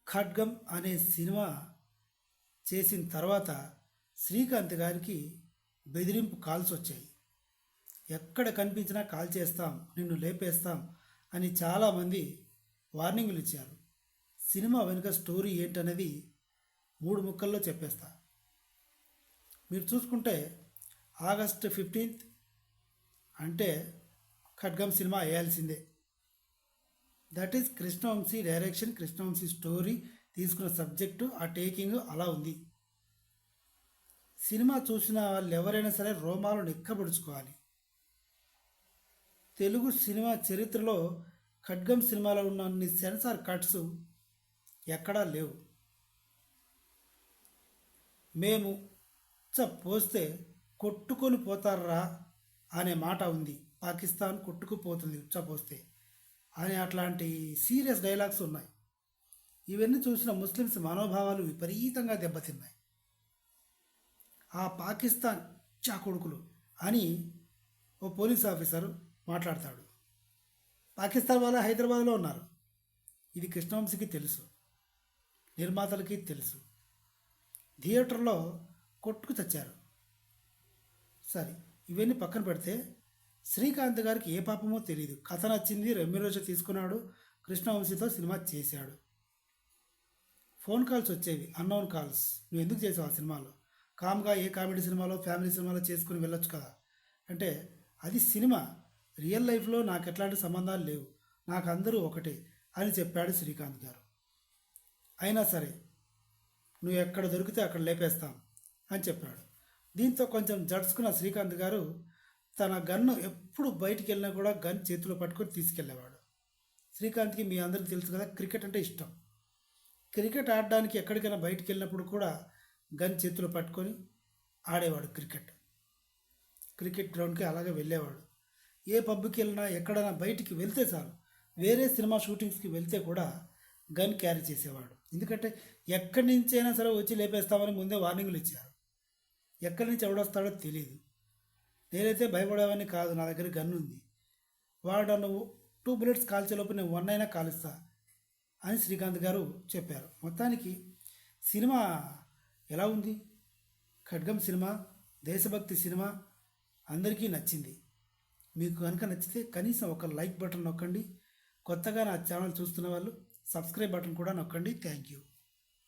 ఖడ్గం అనే సినిమా చేసిన తర్వాత శ్రీకాంత్ గారికి బెదిరింపు కాల్స్ వచ్చాయి. ఎక్కడ కనిపించినా కాల్ చేస్తాం, నిన్ను లేపేస్తాం అని చాలామంది వార్నింగ్లు ఇచ్చారు. సినిమా వెనుక స్టోరీ ఏంటనేది 3 ముక్కల్లో చెప్పేస్తా. మీరు చూసుకుంటే ఆగస్టు 15 అంటే ఖడ్గం సినిమా వేయాల్సిందే. That is Krishna Vamsi direction, Krishna Vamsi story, తీసుకున్న సబ్జెక్టు, ఆ టేకింగ్ అలా ఉంది. సినిమా చూసిన వాళ్ళు ఎవరైనా సరే రోమాలు నిక్కబడుచుకోవాలి. తెలుగు సినిమా చరిత్రలో ఖడ్గం సినిమాలో ఉన్న అన్ని సెన్సార్ కట్స్ ఎక్కడా లేవు. మేము పోస్తే కొట్టుకొని పోతారా అనే మాట ఉంది. పాకిస్తాన్ కొట్టుకుపోతుంది ఉచ్చపోస్తే అని అట్లాంటి సీరియస్ డైలాగ్స్ ఉన్నాయి. ఇవన్నీ చూసిన ముస్లిమ్స్ మనోభావాలు విపరీతంగా దెబ్బతిన్నాయి. ఆ పాకిస్తాన్ కొడుకులు అని ఓ పోలీస్ ఆఫీసర్ మాట్లాడతాడు. పాకిస్తాన్ వాళ్ళు హైదరాబాద్లో ఉన్నారు. ఇది కృష్ణవంశీకి తెలుసు, నిర్మాతలకి తెలుసు. థియేటర్లో కొట్టుకు చచ్చారు. సరే, ఇవన్నీ పక్కన పెడితే శ్రీకాంత్ గారికి ఏ పాపమో తెలియదు. కథ నచ్చింది, రెమ్యూనరేషన్ తీసుకున్నాడు, కృష్ణవంశీతో సినిమా చేశాడు. ఫోన్ కాల్స్ వచ్చేవి, అన్నోన్ కాల్స్. నువ్వు ఎందుకు చేసావు ఆ సినిమాలో? కామ్గా ఏ కామెడీ సినిమాలో, ఫ్యామిలీ సినిమాలో చేసుకుని వెళ్ళొచ్చు కదా అంటే, అది సినిమా, రియల్ లైఫ్లో నాకు ఎట్లాంటి సంబంధాలు లేవు, నాకు అందరూ ఒకటే అని చెప్పాడు శ్రీకాంత్ గారు. అయినా సరే నువ్వు ఎక్కడ దొరికితే అక్కడ లేపేస్తాం అని చెప్పాడు. దీంతో కొంచెం జడుచుకున్న శ్రీకాంత్ గారు తన గన్ను ఎప్పుడు బయటికి వెళ్ళినా కూడా గన్ చేతిలో పట్టుకొని తీసుకెళ్ళేవాడు. శ్రీకాంత్కి మీ అందరికీ తెలుసు కదా, క్రికెట్ అంటే ఇష్టం. క్రికెట్ ఆడడానికి ఎక్కడికైనా బయటికి వెళ్ళినప్పుడు కూడా గన్ చేతిలో పట్టుకొని ఆడేవాడు. క్రికెట్ గ్రౌండ్కి అలాగే వెళ్ళేవాడు. ఏ పబ్కి వెళ్ళినా ఎక్కడైనా బయటికి వెళ్తే చాలు, వేరే సినిమా షూటింగ్స్కి వెళ్తే కూడా గన్ క్యారీ చేసేవాడు. ఎందుకంటే ఎక్కడి నుంచైనా సరే వచ్చి లేపేస్తామని ముందే వార్నింగ్లు ఇచ్చారు. ఎక్కడి నుంచి ఎవడొస్తాడో తెలియదు. నేనైతే భయపడేవాడిని కాదు, నా దగ్గర గన్ ఉంది. వాడు నువ్వు 2 బుల్లెట్స్ కాల్చేలోపు నేను 1 అయినా కాలుస్తా అని శ్రీకాంత్ గారు చెప్పారు. మొత్తానికి సినిమా ఎలా ఉంది? ఖడ్గం సినిమా దేశభక్తి సినిమా, అందరికీ నచ్చింది. మీకు కనుక నచ్చితే కనీసం ఒక లైక్ బటన్ నొక్కండి. కొత్తగా నా ఛానల్ చూస్తున్న వాళ్ళు సబ్స్క్రైబ్ బటన్ కూడా నొక్కండి. Thank you.